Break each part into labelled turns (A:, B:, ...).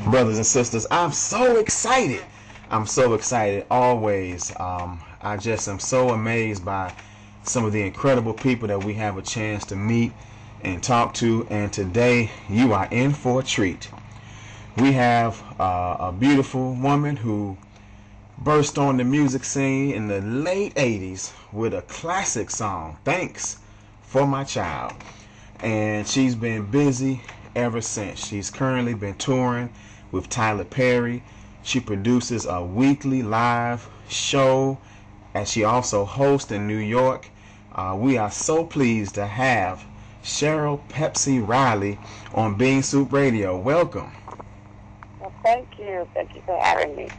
A: Brothers and sisters, I'm so excited. I'm so excited always. I just am so amazed by some of the incredible people that we have a chance to meet and talk to. And today, you are in for a treat. We have a beautiful woman who burst on the music scene in the late 80s with a classic song, Thanks for My Child. And she's been busy ever since. She's currently been touring with Tyler Perry. She produces a weekly live show, and she also hosts in New York. We are so pleased to have Cheryl Pepsii Riley on Bean Soup Radio. Welcome.
B: Well, thank you. Thank you for having me.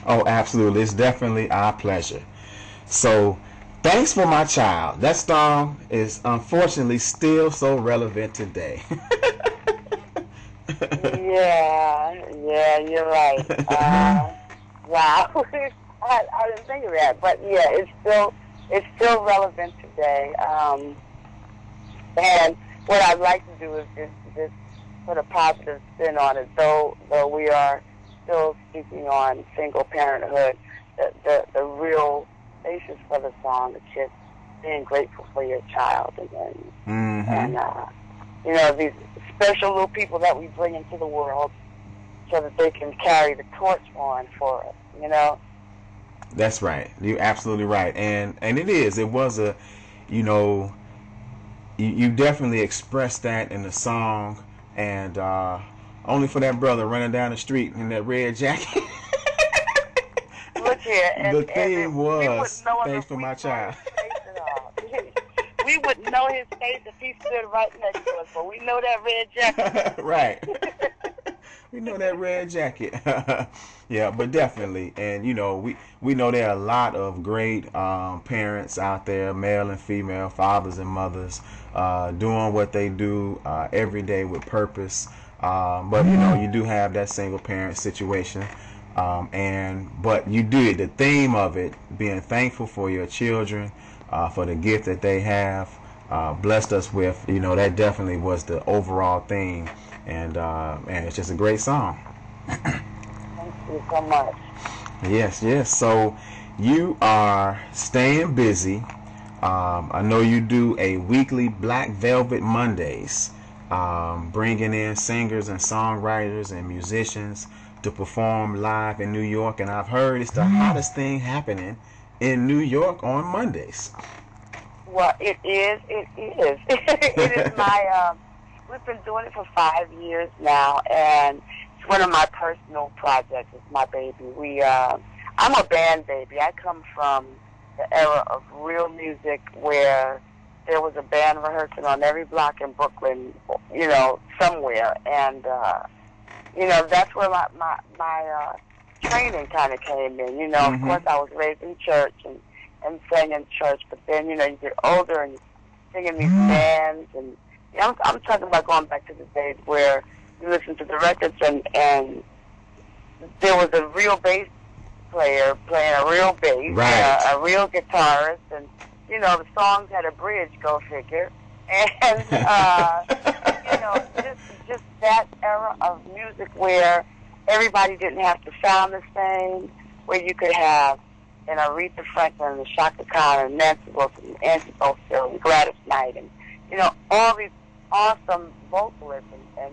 A: Oh, absolutely. It's definitely our pleasure. So, Thanks for My Child. That song is unfortunately still so relevant today.
B: Yeah, you're right. Wow, I didn't think of that, but yeah, it's still relevant today. And what I'd like to do is just put a positive spin on it, though we are still speaking on single parenthood. The real basis for the song is just being grateful for your child, and you know, these special little people that we bring into the world so that they can carry the torch on for us, you know?
A: That's right. You're absolutely right. And it was a, you know, you definitely expressed that in the song, and only for that brother running down the street in that red jacket.
B: Look here.
A: The theme was Thanks for My Child.
B: We wouldn't know his face if he stood right next to us, but we know that red jacket.
A: Right. We know that red jacket. Yeah, but definitely. And, you know, we know there are a lot of great parents out there, male and female, fathers and mothers, doing what they do every day with purpose. But, you know, you do have that single parent situation. But you do it, the theme of it, being thankful for your children, for the gift that they have blessed us with, you know, that definitely was the overall theme, and it's just a great song.
B: Thank you so much.
A: Yes. So you are staying busy. I know you do a weekly Black Velvet Mondays, bringing in singers and songwriters and musicians to perform live in New York, and I've heard it's the hottest thing happening in New York on Mondays.
B: Well, it is. It is my, we've been doing it for 5 years now, and it's one of my personal projects. It's my baby. I'm a band baby. I come from the era of real music where there was a band rehearsing on every block in Brooklyn, you know, somewhere, and, you know, that's where my training kind of came in. You know, of course, I was raised in church and sang in church, but then, you know, you get older and you sing in these bands, and you know, I'm talking about going back to the days where you listen to the records and there was a real bass player playing a real bass,
A: right.
B: A real guitarist, and, you know, the songs had a bridge, go figure, and, you know, just that era of music where everybody didn't have to sound the same, where you could have an Aretha Franklin and Shaka Khan and Nancy Wilson and Angie Bofill and Gladys Knight and, you know, all these awesome vocalists and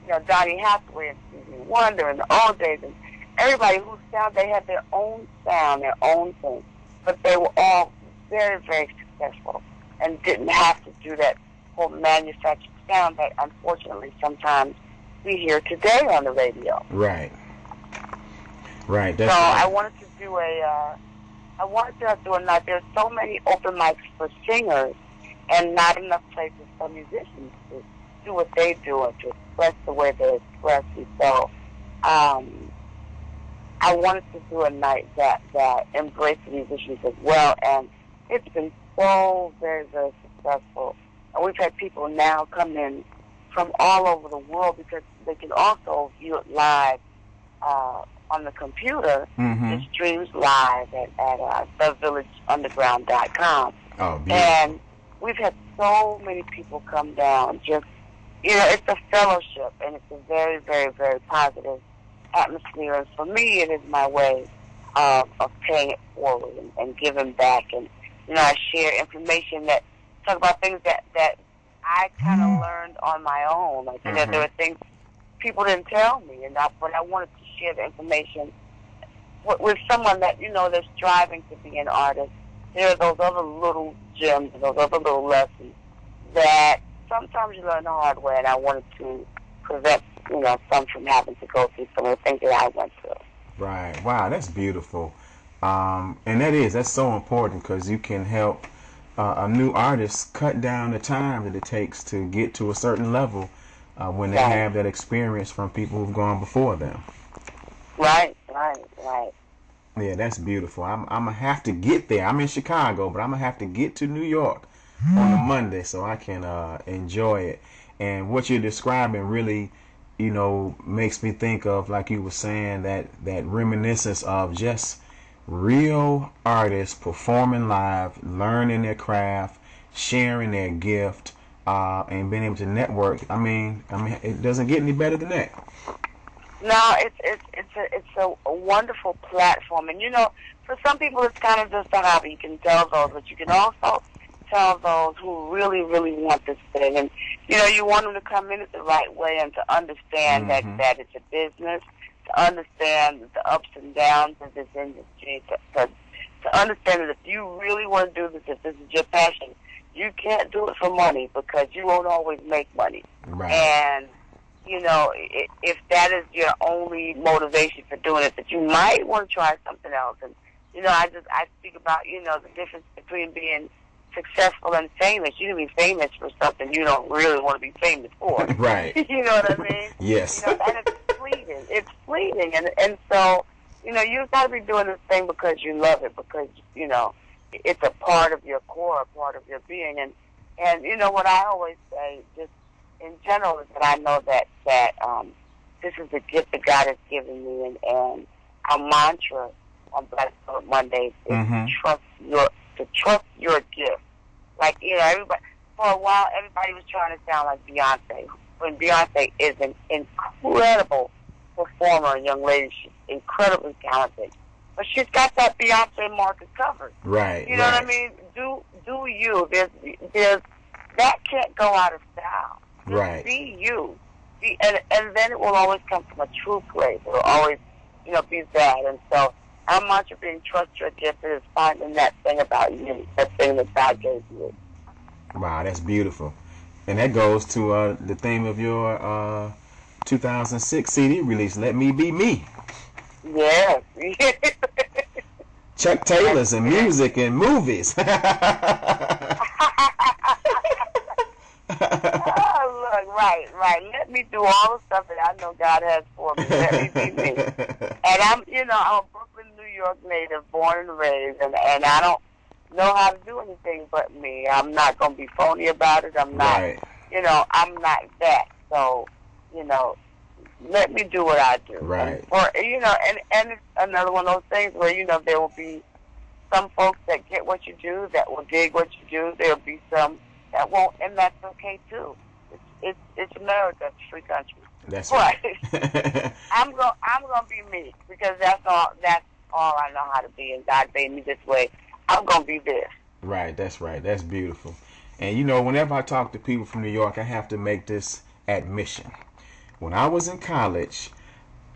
B: you know, Donny Hathaway and Stevie Wonder and the old days, and everybody whose sound, they had their own sound, their own thing, but they were all very, very successful and didn't have to do that whole manufactured sound that unfortunately sometimes we hear today on the radio.
A: Right. That's
B: so
A: right.
B: I wanted to do a night. There's so many open mics for singers and not enough places for musicians to do what they do and to express the way they express. And so I wanted to do a night that embraced the musicians as well, and it's been so very, very successful. And we've had people now come in from all over the world because they can also view it live on the computer. It streams live at thevillageunderground.com.
A: Oh, beautiful.
B: And we've had so many people come down. Just, you know, it's a fellowship, and it's a very, very, very positive atmosphere. And for me, it is my way of paying it forward and giving back. And, you know, I share information that talk about things that I kind of learned on my own. Like, you know, there were things people didn't tell me, but I wanted to share the information with someone that, you know, that's striving to be an artist. There are those other little gems and those other little lessons that sometimes you learn the hard way, and I wanted to prevent, you know, some from having to go through some of the things that I went through.
A: Right. Wow, that's beautiful. And that's so important, because you can help a new artist cut down the time that it takes to get to a certain level when they have that experience from people who've gone before them.
B: Right.
A: Yeah, that's beautiful. I'm going to have to get there. I'm in Chicago, but I'm going to have to get to New York on a Monday so I can enjoy it. And what you're describing really, you know, makes me think of, like you were saying, that reminiscence of just real artists performing live, learning their craft, sharing their gift, and being able to network. I mean, it doesn't get any better than that.
B: No, it's a wonderful platform, and you know, for some people it's kind of just a hobby. You can tell those, but you can also tell those who really, really want this thing, and you know, you want them to come in it the right way and to understand that it's a business, to understand the ups and downs of this industry, to understand that if you really want to do this, if this is your passion, you can't do it for money, because you won't always make money.
A: Right.
B: And you know, if that is your only motivation for doing it, that you might want to try something else. And, you know, I speak about, you know, the difference between being successful and famous. You can be famous for something you don't really want to be famous for.
A: Right.
B: You know what I mean?
A: Yes.
B: You know, and it's fleeting. It's fleeting. And so, you know, you've got to be doing this thing because you love it, because, you know, it's a part of your core, a part of your being. And you know, what I always say, just in general, is that I know that this is a gift that God has given me, and our mantra on Black Story Mondays is to trust your gift. Like, you know, everybody, for a while, everybody was trying to sound like Beyonce. When Beyonce is an incredible performer, and young lady, she's incredibly talented, but she's got that Beyonce market covered.
A: Right.
B: You know what I mean? Do you? There's that can't go out of style.
A: Right.
B: Be you. And then it will always come from a true place. It will always, you know, be that. And so our mantra being trust your gift is finding that thing about you, that thing that God gave you.
A: Wow, that's beautiful. And that goes to the theme of your 2006 CD release, Let Me Be Me.
B: Yes.
A: Chuck Taylor's and music and movies.
B: Oh, look, right. Let me do all the stuff that I know God has for me. Let me be me. And I'm a Brooklyn, New York native, born and raised, and I don't know how to do anything but me. I'm not going to be phony about it. I'm not, I'm not that. So, let me do what I do.
A: Right.
B: And it's another one of those things where, there will be some folks that get what you do, that will dig what you do. There'll be some that won't, and that's okay too. It's America, it's a free country.
A: That's right.
B: I'm gonna be me, because that's all I know how to be, and God made me this way. I'm gonna be this.
A: Right. That's right. That's beautiful. And whenever I talk to people from New York, I have to make this admission. When I was in college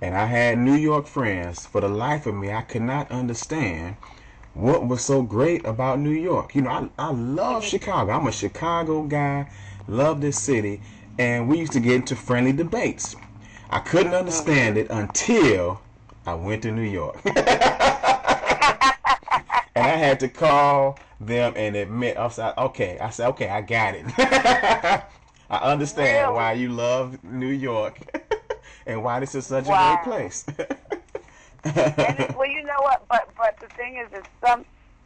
A: and I had New York friends, for the life of me, I could not understand what was so great about New York. I love Chicago. I'm a Chicago guy, love this city, and we used to get into friendly debates. I couldn't understand it until I went to New York. And I had to call them and admit, I said, okay, I got it. I understand why you love New York and why this is such a great place.
B: Well, you know what? But the thing is,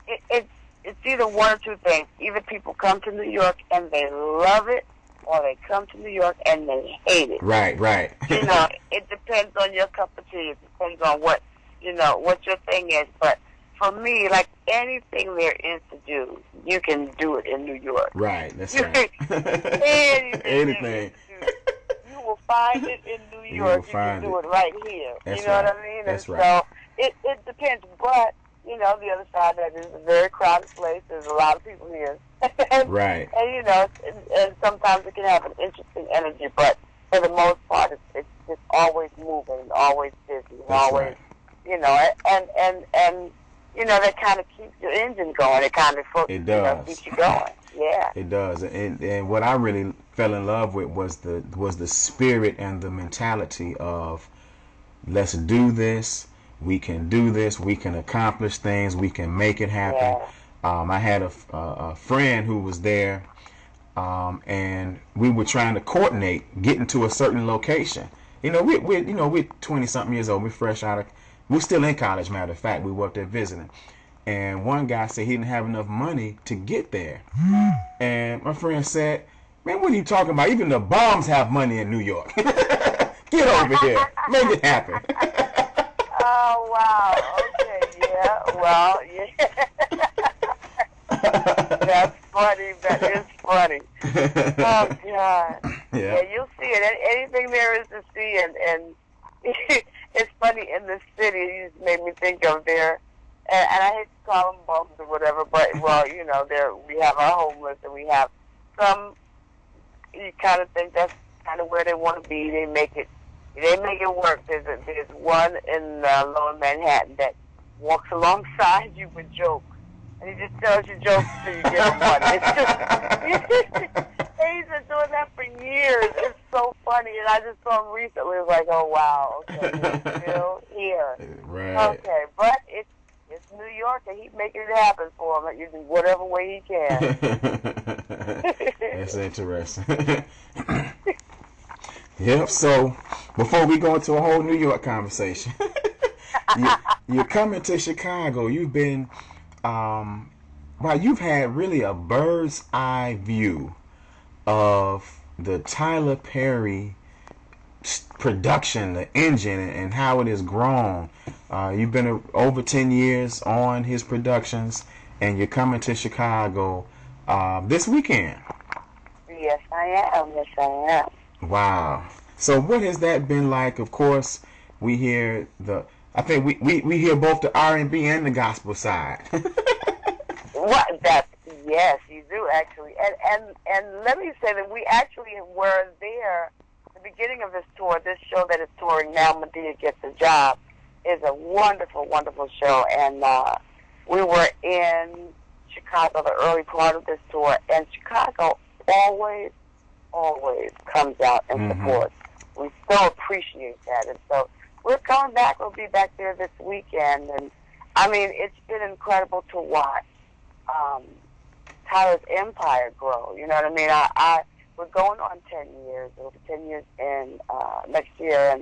B: it's either one or two things. Either people come to New York and they love it, or they come to New York and they hate it.
A: Right.
B: It depends on your cup of tea. It depends on what your thing is. But for me, like anything there is to do, you can do it in New York.
A: Right. That's right.
B: Anything.
A: Anything.
B: You will find it in New York. You can do it right here.
A: That's
B: you know
A: right.
B: what I mean?
A: That's
B: and
A: right.
B: So it depends. But, you know, the other side of that is a very crowded place. There's a lot of people here.
A: Right.
B: And, you know, and sometimes it can have an interesting energy. But for the most part, it's just always moving, and always busy, and
A: That's
B: always,
A: right.
B: you know, and you know, that kind of keeps your engine going. It kind of
A: It does.
B: keeps you going. Yeah.
A: It does. And what I really fell in love with was the spirit and the mentality of, let's do this. We can do this. We can accomplish things. We can make it happen.
B: Yeah.
A: I had a friend who was there, and we were trying to coordinate getting to a certain location. You know, we're 20-something years old. We're fresh out of. We're still in college, matter of fact. We were up there visiting. And one guy said he didn't have enough money to get there. And my friend said, man, what are you talking about? Even the bums have money in New York. Get over here. Make it happen.
B: Oh, wow. Okay, yeah. Well, yeah. That's funny. That is funny. Oh, God. Yeah, you'll see it. Anything there is to see. And it's funny, in the city, you just made me think of there. And I hate to call them bums or whatever, but, well, you know, we have our homeless, and we have some, you kind of think that's kind of where they want to be. They make it work. There's one in Lower Manhattan that walks alongside you with jokes. And he just tells you jokes until you give him money. It's just, he's been doing that for years. It's so funny. And I just saw him recently. It was like, oh, wow, okay, he's still here.
A: Right.
B: Okay, but it's New York, and he's making it happen for him in whatever way he can.
A: That's interesting. Yep. So before we go into a whole New York conversation, you're coming to Chicago. You've been, you've had really a bird's eye view of the Tyler Perry production, the engine, and how it has grown. You've been over 10 years on his productions, and you're coming to Chicago this weekend.
B: Yes, I am. Yes, I am.
A: Wow. So what has that been like? Of course, we hear I think we hear both the R&B and the gospel side.
B: Yes, you do, actually. And let me say that we actually were there at the beginning of this tour. This show that is touring now, Madea Gets A Job, is a wonderful, wonderful show. And we were in Chicago the early part of this tour, and Chicago always comes out and supports. We so appreciate that. And so we're coming back. We'll be back there this weekend. And, I mean, it's been incredible to watch Tyler's empire grow. You know what I mean? We're going on 10 years. It'll be 10 years in next year.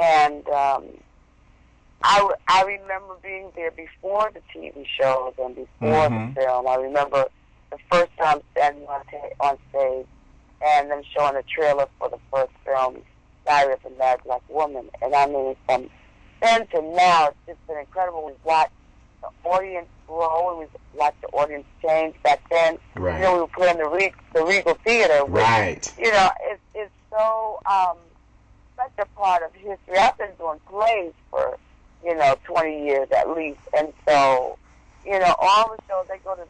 B: And I remember being there before the TV shows and before the film. I remember the first time standing on stage and then showing a trailer for the first film, Diary of a Mad Black Woman. And I mean, from then to now, it's just been incredible. We've watched the audience grow, and we've watched the audience change. Back then,
A: right.
B: You know, we were playing the Regal Theater. Which,
A: right.
B: You know, it's so such a part of history. I've been doing plays for 20 years at least, and so all the shows they go to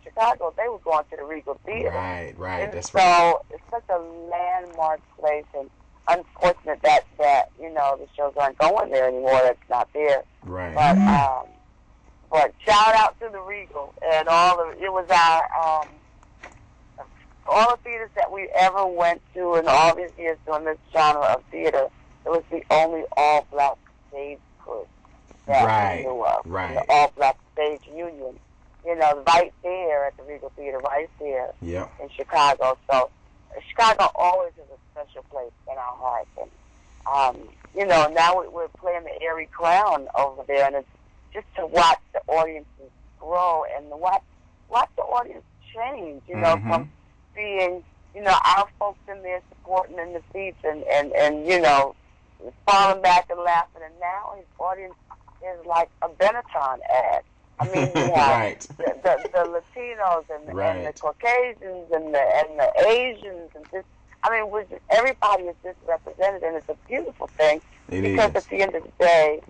B: Chicago, they were going to the Regal Theater.
A: Right.
B: And
A: that's
B: so
A: right.
B: it's such a landmark place, and unfortunate that the shows aren't going there anymore. That's not there.
A: Right.
B: But shout out to the Regal and it was our all the theaters that we ever went to in all these years doing this genre of theater. It was the only all-black stage crew that we knew of.
A: Right.
B: The all-black stage union. Right there at the Regal Theater, right there in Chicago. So Chicago always is a special place in our hearts. And, now we're playing the Airy Crown over there, and it's just to watch the audiences grow and to watch the audience change, from being, our folks in there supporting in the seats and falling back and laughing. And now his audience is like a Benetton ad. I mean, you have the Latinos and the Caucasians and the Asians and just, I mean, everybody is just represented, and it's a beautiful thing. Because
A: is.
B: at the end of the day,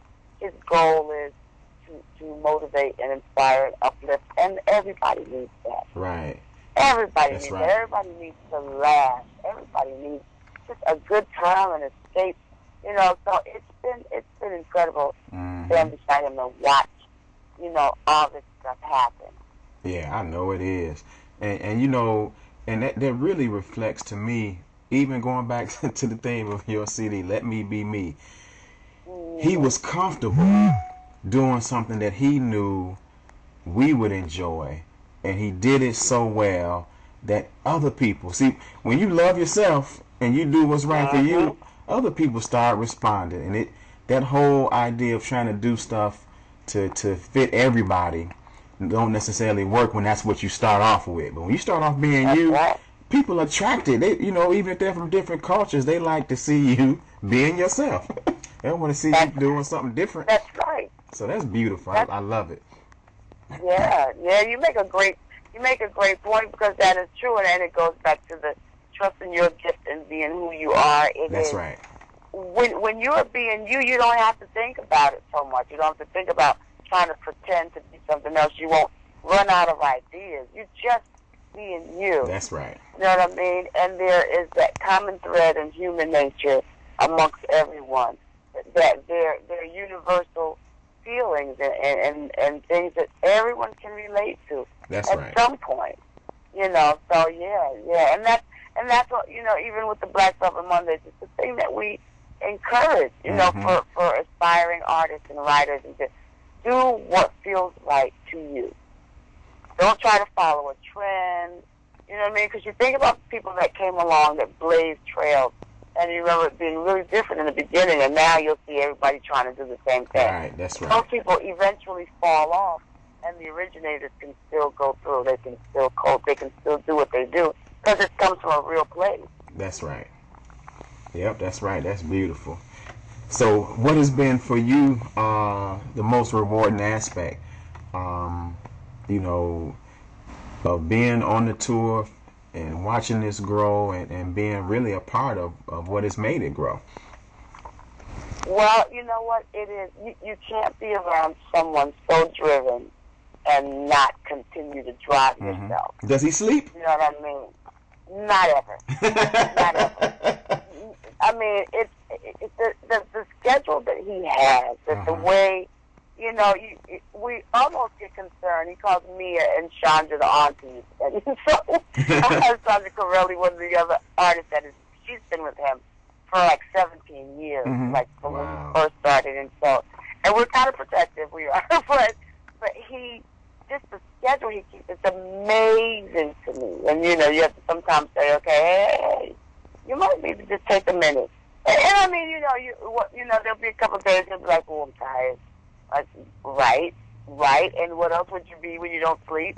B: his goal is to motivate and inspire and uplift, and everybody needs that.
A: Right.
B: Everybody
A: That's
B: needs
A: right.
B: that. Everybody needs to laugh. Everybody needs just a good time and escape. You know, so it's been incredible
A: Mm-hmm.
B: stand beside him and watch, you know, all this stuff happen.
A: Yeah, I know it is. And you know, and that really reflects to me, even going back to the theme of your CD, Let Me Be Me. He was comfortable doing something that he knew we would enjoy, and he did it so well that other people, see, when you love yourself and you do what's right for you, other people start responding. And that whole idea of trying to do stuff to fit everybody don't necessarily work when that's what you start off with. But when you start off being
B: That's
A: you,
B: right.
A: people are attracted. They, you know, even if they're from different cultures, they like to see you being yourself. They want to see you doing something different.
B: That's right.
A: So that's beautiful. I love it.
B: Yeah, you make a great point, because that is true, and it goes back to the trusting your gift and being who you are.
A: That's right.
B: When you are being you, you don't have to think about it so much. You don't have to think about trying to pretend to be something else. You won't run out of ideas. You just being you.
A: That's right.
B: You know what I mean? And there is that common thread in human nature amongst everyone. That they're universal feelings and things that everyone can relate to at some point. You know, so yeah. And that's what, you know, even with the Black Velvet Mondays, it's the thing that we encourage, you know, for aspiring artists and writers, and to do what feels right to you. Don't try to follow a trend. You know what I mean? Because you think about the people that came along that blazed trails, and you remember it being really different in the beginning, and now you'll see everybody trying to do the same thing.
A: Right, that's right.
B: Those people eventually fall off, and the originators can still go through. They can still cope. They can still do what they do, because it comes from a real place.
A: That's right. Yep, that's right. That's beautiful. So what has been for you the most rewarding aspect, you know, of being on the tour and watching this grow and being really a part of what has made it grow?
B: Well, you know what it is? You can't be around someone so driven and not continue to drive yourself.
A: Does he sleep?
B: You know what I mean? Not ever. Not ever. I mean, it's the schedule that he has, that the way, you know, we almost get concerned. He calls me and Chandra the aunties. And so I have Chandra Corelli, one of the other artists she's been with him for like 17 years, like from when we first started. And we're kind of protective, we are, but he, just the schedule he keeps, it's amazing to me. And, you know, you have to sometimes say, okay, hey, you might need to just take a minute. And I mean, you know, there'll be a couple of days you'll be like, oh, I'm tired. Like, right. And what else would you be when you don't sleep?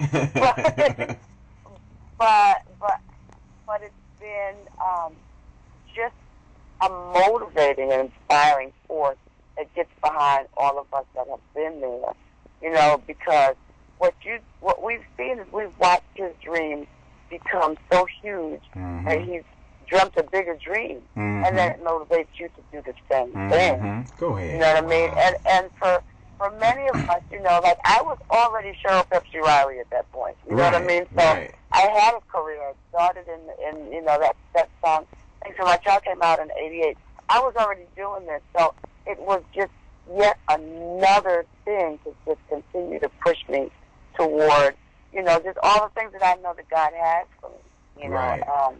B: but it's been just a motivating and inspiring force that gets behind all of us that have been there. You know, because what we've seen is we've watched his dreams become so huge that he's dreamt a bigger dream, and then it motivates you to do the same thing.
A: Go ahead.
B: You know what I mean? And for many of us, you know, like I was already Cheryl Pepsii Riley at that point. You know what I mean? So I had a career. I started in you know, that song, Thanks for My Child, came out in '88. I was already doing this, so it was just yet another thing to just continue to push me toward, you know, just all the things that I know that God has for me. You know,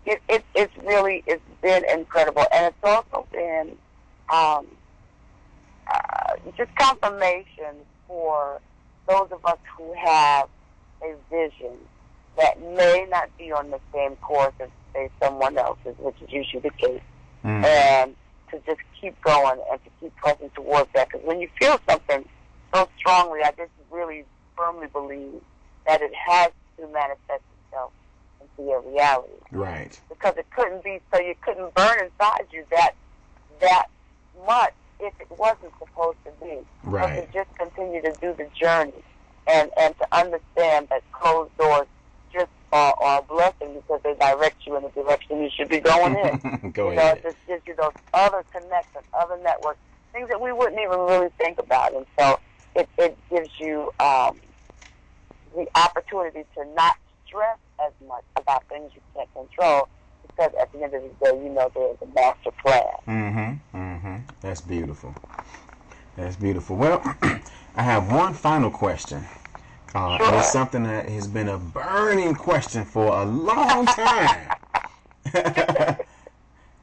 B: it's been incredible, and it's also been just confirmation for those of us who have a vision that may not be on the same course as, say, someone else's, which is usually the case, and to just keep going and to keep pressing towards that. Because when you feel something so strongly, I just really firmly believe that it has to manifest itself into your reality.
A: Right.
B: Because it couldn't be, so you couldn't burn inside you that much if it wasn't supposed to be.
A: Right.
B: But to just continue to do the journey and to understand that closed doors just are a blessing because they direct you in the direction you should be going in.
A: Go ahead.
B: It just gives you those other connections, other networks, things that we wouldn't even really think about. And so it gives you the opportunity to not stress as much about things you can't control, because at the end of the day, you know there's a master plan.
A: That's beautiful. That's beautiful. Well, I have one final question.
B: Sure.
A: And it's something that has been a burning question for a long time.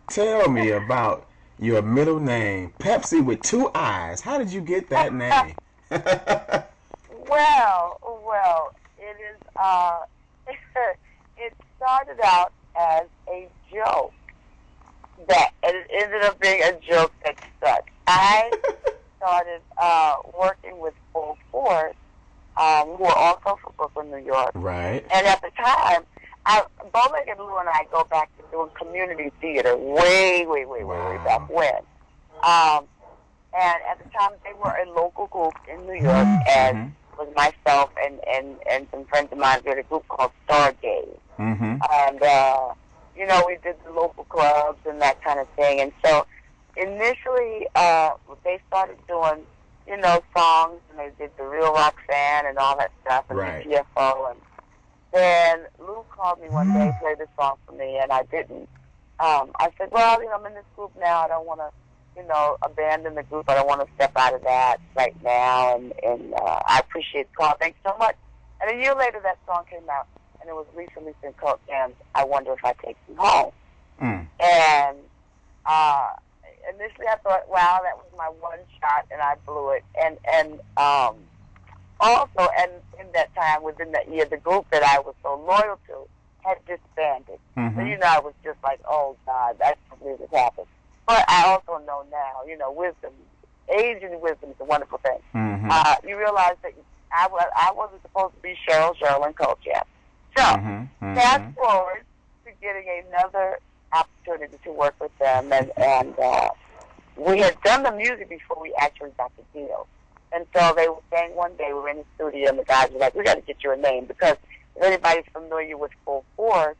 A: Tell me about your middle name, Pepsi with 2 eyes. How did you get that name?
B: Well, it is. It started out as a joke that it ended up being a joke that stuck. I started working with Full Force, who are also from Brooklyn, New York.
A: Right.
B: And at the time, Bowlegged Lou and I go back to doing community theater way back when. And at the time, they were a local group in New York, and it was myself and some friends of mine. We had a group called Stargaze. And, we did the local clubs and that kind of thing. And so initially, they started doing, songs, and they did the Real Roxanne and all that stuff, and
A: right.
B: the PFO. And then Lou called me one day, played this song for me, and I didn't. I said, well, I'm in this group now. I don't want to, abandon the group. I don't want to step out of that right now. And I appreciate the call. Thanks so much. And a year later, that song came out, and it was recently been called Jams, I Wonder If I Take You Home. And initially I thought, wow, that was my one shot, and I blew it. And also, and in that time, within that year, the group that I was so loyal to had disbanded. So, I was just like, oh, God, I can't believe this happened. But I also know now, wisdom, age and wisdom is a wonderful thing. You realize that I wasn't supposed to be Cheryl and Coach yet. So, fast forward to getting another opportunity to work with them, and we had done the music before we actually got the deal. And so they were saying one day, we were in the studio, and the guys were like, we got to get you a name, because if anybody's familiar with Full Force,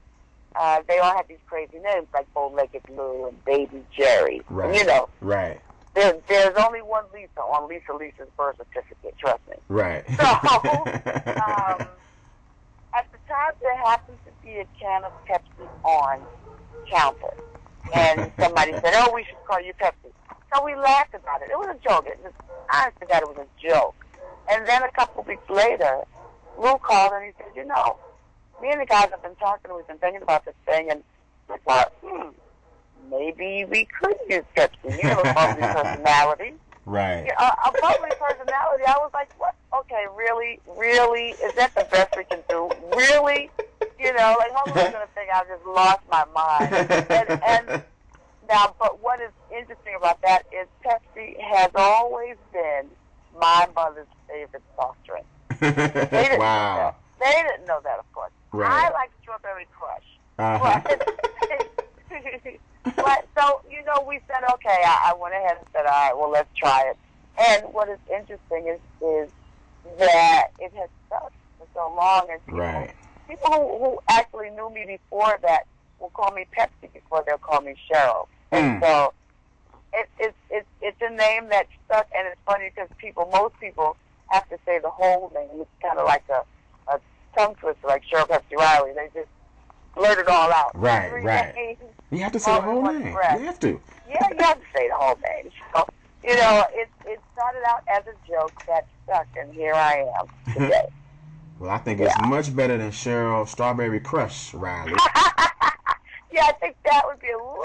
B: they all have these crazy names like Bow-Legged Lou and Baby Jerry.
A: Right. Right.
B: There's only one Lisa on Lisa's birth certificate, trust me.
A: Right.
B: So, at the time, there happened to be a can of Pepsi on counter. And somebody said, oh, we should call you Pepsi. So we laughed about it. It was a joke. I forgot it was a joke. And then a couple of weeks later, Lou called and he said, me and the guys have been talking, we've been thinking about this thing, and I thought, maybe we could use Pepsi. A bubbly personality.
A: Right.
B: A bubbly personality. I was like, what? Okay, really? Is that the best we can do? Really? How am I going to think I just lost my mind? And now, but what is interesting about that is Pepsi has always been my mother's favorite soft drink.
A: Wow.
B: They didn't know that, of course.
A: Right.
B: I like Strawberry Crush. But so, we said, okay, I went ahead and said, all right, well, let's try it. And what is interesting is that it has stuck for so long. And people who actually knew me before that will call me Pepsi before they'll call me Cheryl. And so it's a name that stuck, and it's funny because most people have to say the whole name. It's kind of like a tongue twister, like Cheryl Pepsii Riley. They just blurt it all out.
A: Right. You have to say the whole name. You have to.
B: Yeah, you have to say the whole name. So, it started out as a joke that stuck, and here I am today.
A: Well, I think it's much better than Cheryl Strawberry Crush Riley.
B: Yeah, I think that would be a little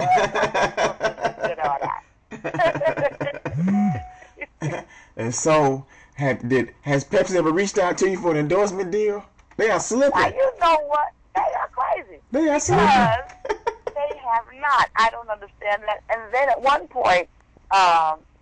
A: And so, has Pepsi ever reached out to you for an endorsement deal? They are slipping.
B: Now, you know what? They are crazy.
A: They are slipping.
B: They have not. I don't understand that. And then at one point,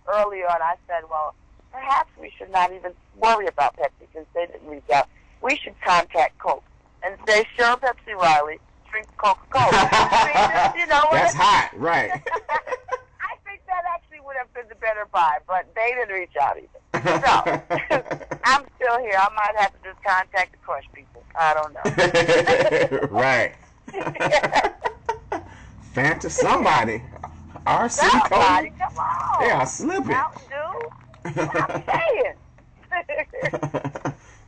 B: earlier on, I said, well, perhaps we should not even worry about Pepsi since they didn't reach out. We should contact Coke and say, Cheryl Pepsii Riley, drink Coca-Cola.
A: That's hot, right.
B: I think that actually would have been the better buy, but they didn't reach out either. So, I'm still here. I might have to just contact the Crush people. I don't know.
A: Right. Fanta somebody. RC
B: Somebody,
A: Cody.
B: come on.
A: They are slipping.
B: Mountain Dew. I'm saying.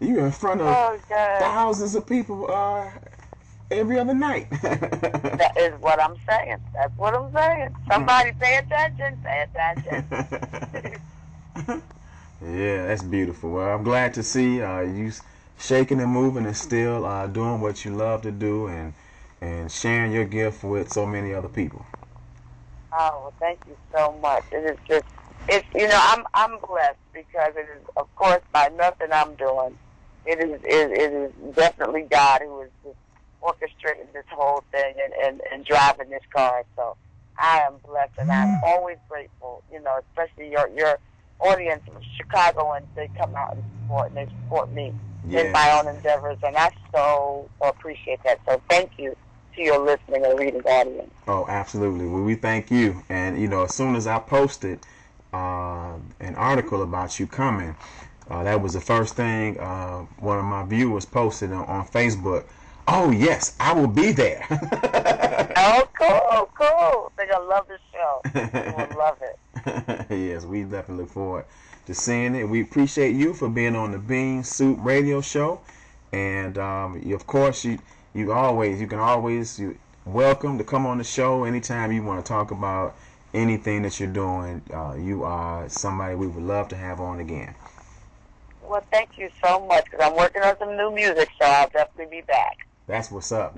A: You in front of thousands of people every other night.
B: That is what I'm saying. That's what I'm saying. Somebody pay attention. Pay attention.
A: Yeah, that's beautiful. Well, I'm glad to see you shaking and moving and still doing what you love to do and sharing your gift with so many other people.
B: Oh, well, thank you so much. It is just, it's, I'm blessed because it is, of course, by nothing I'm doing. It is definitely God who is just orchestrating this whole thing and driving this car. So I am blessed, and I'm always grateful. Especially your audience from Chicago, and they come out and they support me in my own endeavors, and I so appreciate that. So thank you to your listening and reading audience.
A: Oh, absolutely. Well, we thank you. And, as soon as I posted an article about you coming, that was the first thing one of my viewers posted on Facebook. Oh, yes, I will be there.
B: Oh, cool. They're going to love the show. They will love it.
A: Yes, we definitely look forward to seeing it. We appreciate you for being on the Bean Soup Radio Show. And, of course, you can always you're welcome to come on the show anytime you want to talk about anything that you're doing. You are somebody we would love to have on again.
B: Well, thank you so much, because I'm working on some new music, so I'll definitely be back.
A: That's what's up.